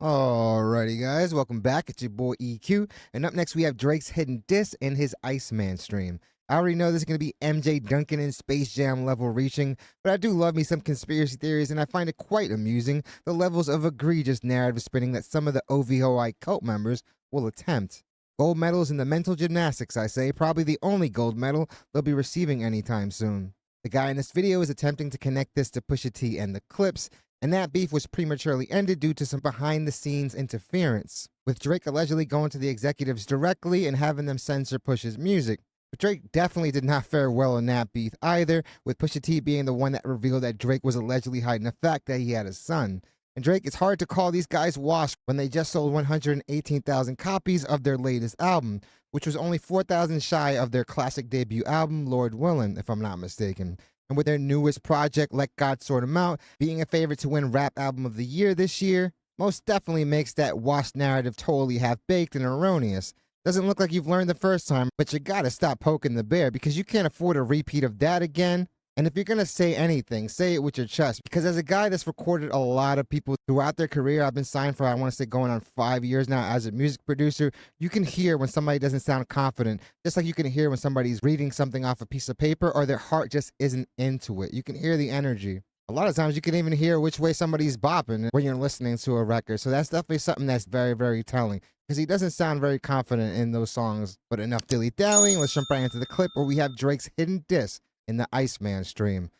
Alrighty, guys, welcome back. It's your boy EQ, and up next we have Drake's hidden diss in his Iceman stream. I already know this is going to be MJ Duncan and Space Jam level reaching, but I do love me some conspiracy theories, and I find it quite amusing the levels of egregious narrative spinning that some of the OVOI cult members will attempt. Gold medals in the mental gymnastics, I say, probably the only gold medal they'll be receiving anytime soon. The guy in this video is attempting to connect this to Pusha T and the Clipse, and that beef was prematurely ended due to some behind-the-scenes interference, with Drake allegedly going to the executives directly and having them censor Pusha's music. But Drake definitely did not fare well in that beef either, with Pusha T being the one that revealed that Drake was allegedly hiding the fact that he had a son. And Drake, it's hard to call these guys washed when they just sold 118,000 copies of their latest album, which was only 4,000 shy of their classic debut album, Lord Willin', if I'm not mistaken. And with their newest project, Let God Sort 'Em Out, being a favorite to win Rap Album of the Year this year, most definitely makes that washed narrative totally half-baked and erroneous. Doesn't look like you've learned the first time, but you gotta stop poking the bear because you can't afford a repeat of that again. And if you're gonna say anything, say it with your chest. Because as a guy that's recorded a lot of people throughout their career, I've been signed for, I wanna say, going on 5 years now as a music producer, you can hear when somebody doesn't sound confident, just like you can hear when somebody's reading something off a piece of paper or their heart just isn't into it. You can hear the energy. A lot of times you can even hear which way somebody's bopping when you're listening to a record. So that's definitely something that's very, very telling. Because he doesn't sound very confident in those songs. But enough dilly-dallying, let's jump right into the clip where we have Drake's hidden diss in the Iceman stream.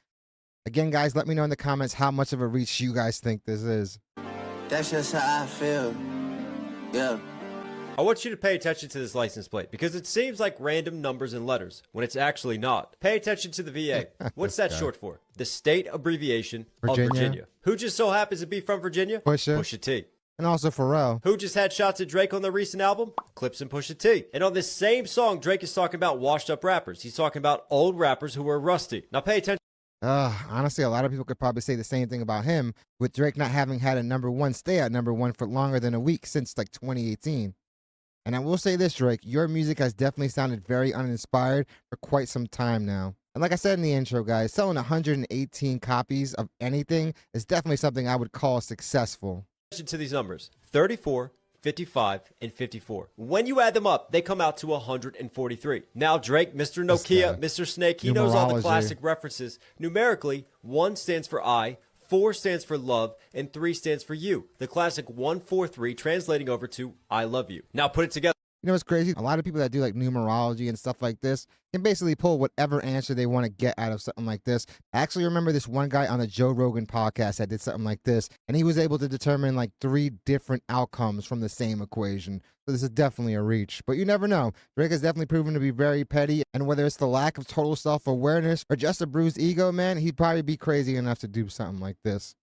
Again, guys, let me know in the comments how much of a reach you guys think this is. That's just how I feel. Yeah. I want you to pay attention to this license plate because it seems like random numbers and letters when it's actually not. Pay attention to the VA. What's that short for? The state abbreviation of Virginia. Who just so happens to be from Virginia? Pusha T. And also Pharrell. Who just had shots at Drake on their recent album? Clipse and Pusha T. And on this same song, Drake is talking about washed up rappers. He's talking about old rappers who were rusty. Now pay attention. Honestly, a lot of people could probably say the same thing about him, with Drake not having had a #1 stay at #1 for longer than a week since like 2018. And I will say this, Drake, your music has definitely sounded very uninspired for quite some time now. And like I said in the intro, guys, selling 118 copies of anything is definitely something I would call successful. To these numbers: 34, 55, and 54. When you add them up, they come out to 143. Now Drake, Mr. Nokia, Mr. Snake, he knows all the classic references. Numerically, 1 stands for I, 4 stands for love, and 3 stands for you. The classic 143 translating over to I love you. Now put it together. You know what's crazy? A lot of people that do like numerology and stuff like this can basically pull whatever answer they want to get out of something like this. I actually remember this one guy on the Joe Rogan podcast that did something like this, and he was able to determine like 3 different outcomes from the same equation. So this is definitely a reach, but you never know. Drake has definitely proven to be very petty, and whether it's the lack of total self-awareness or just a bruised ego, man, he'd probably be crazy enough to do something like this.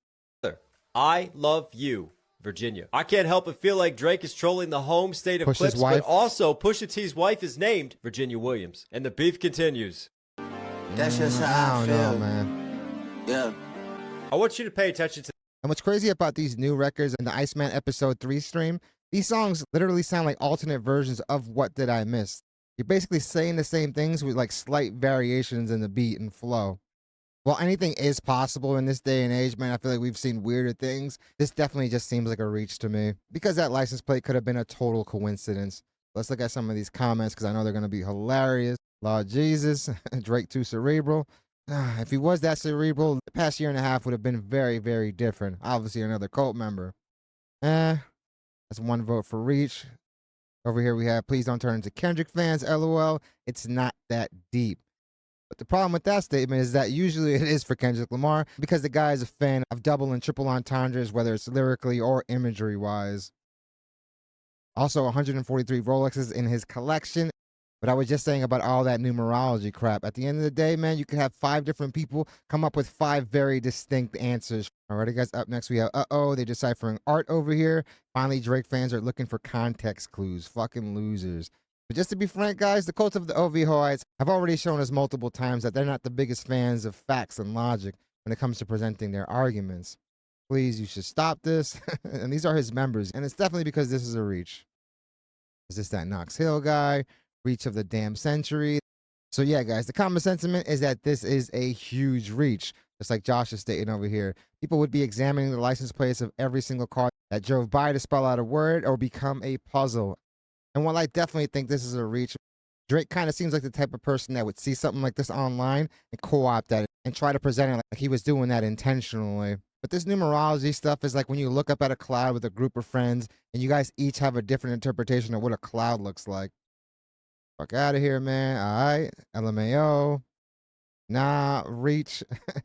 I love you, Virginia. I can't help but feel like Drake is trolling the home state of Clipse, but also Pusha T's wife is named Virginia Williams, and the beef continues. That's just how I feel, know, man. Yeah. I want you to pay attention to. And what's crazy about these new records in the Iceman episode 3 stream, these songs literally sound like alternate versions of What Did I Miss? You're basically saying the same things with like slight variations in the beat and flow. While anything is possible in this day and age, man, I feel like we've seen weirder things. This definitely just seems like a reach to me. Because that license plate could have been a total coincidence. Let's look at some of these comments because I know they're going to be hilarious. Lord Jesus, Drake too cerebral. If he was that cerebral, the past year and a half would have been very, very different. Obviously another cult member. That's 1 vote for reach. Over here we have, please don't turn into Kendrick fans, LOL. It's not that deep. But the problem with that statement is that usually it is for Kendrick Lamar because the guy is a fan of double and triple entendres, whether it's lyrically or imagery-wise. Also, 143 Rolexes in his collection. But I was just saying about all that numerology crap. At the end of the day, man, you could have 5 different people come up with 5 very distinct answers. Alrighty, guys, up next we have, they're deciphering art over here. Finally, Drake fans are looking for context clues. Fucking losers. But just to be frank, guys, the cult of the OVOites have already shown us multiple times that they're not the biggest fans of facts and logic when it comes to presenting their arguments. Please, you should stop this. And these are his members, and it's definitely because this is a reach. Is this that Knox Hill guy? Reach of the damn century? So yeah, guys, the common sentiment is that this is a huge reach. Just like Josh is stating over here. People would be examining the license plates of every single car that drove by to spell out a word or become a puzzle. And while I definitely think this is a reach, Drake kind of seems like the type of person that would see something like this online and co-opt that and try to present it like he was doing that intentionally. But this numerology stuff is like when you look up at a cloud with a group of friends and you guys each have a different interpretation of what a cloud looks like. Fuck out of here, man. All right. LMAO. Nah, reach.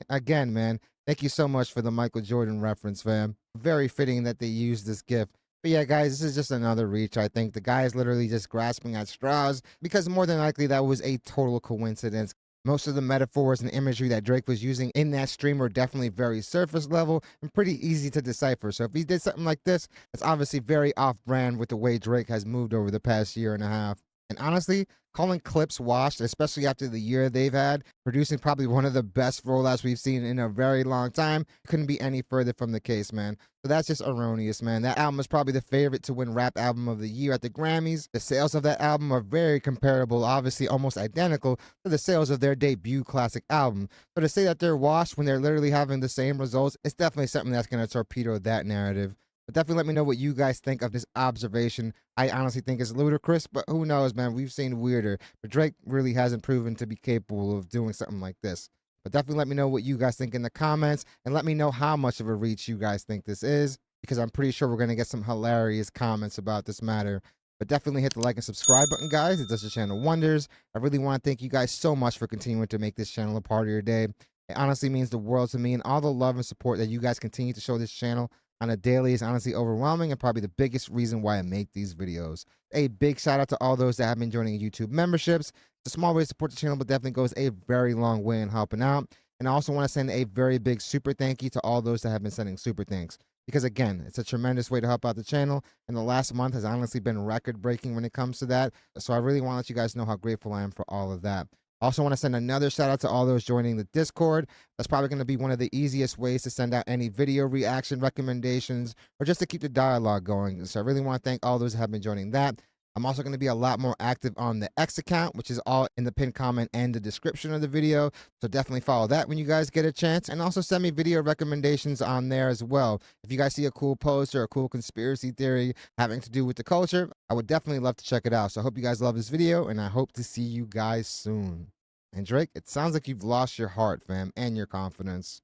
Again, man. Thank you so much for the Michael Jordan reference, fam. Very fitting that they used this gift. But yeah, guys, this is just another reach. I think the guy is literally just grasping at straws because more than likely that was a total coincidence. Most of the metaphors and imagery that Drake was using in that stream were definitely very surface level and pretty easy to decipher. So if he did something like this, it's obviously very off brand with the way Drake has moved over the past year and a half. And honestly, calling Clipse washed, especially after the year they've had, producing probably one of the best rollouts we've seen in a very long time, couldn't be any further from the case, man. So that's just erroneous, man. That album is probably the favorite to win Rap Album of the Year at the Grammys. The sales of that album are very comparable, obviously almost identical to the sales of their debut classic album. So to say that they're washed when they're literally having the same results, it's definitely something that's going to torpedo that narrative. But definitely let me know what you guys think of this observation. I honestly think it's ludicrous, but who knows, man? We've seen weirder. But Drake really hasn't proven to be capable of doing something like this. But definitely let me know what you guys think in the comments and let me know how much of a reach you guys think this is because I'm pretty sure we're going to get some hilarious comments about this matter. But definitely hit the like and subscribe button, guys. It does the channel wonders. I really want to thank you guys so much for continuing to make this channel a part of your day. It honestly means the world to me, and all the love and support that you guys continue to show this channel on a daily is honestly overwhelming and probably the biggest reason why I make these videos. A big shout out to all those that have been joining YouTube memberships. It's a small way to support the channel, but definitely goes a very long way in helping out. And I also want to send a very big super thank you to all those that have been sending super thanks. Because again, it's a tremendous way to help out the channel. And the last month has honestly been record breaking when it comes to that. So I really want to let you guys know how grateful I am for all of that. Also want to send another shout out to all those joining the Discord. That's probably going to be one of the easiest ways to send out any video reaction recommendations or just to keep the dialogue going. So I really want to thank all those that have been joining that. I'm also going to be a lot more active on the X account, which is all in the pinned comment and the description of the video. So definitely follow that when you guys get a chance. And also send me video recommendations on there as well. If you guys see a cool post or a cool conspiracy theory having to do with the culture, I would definitely love to check it out. So I hope you guys love this video, and I hope to see you guys soon. And Drake, it sounds like you've lost your heart, fam, and your confidence.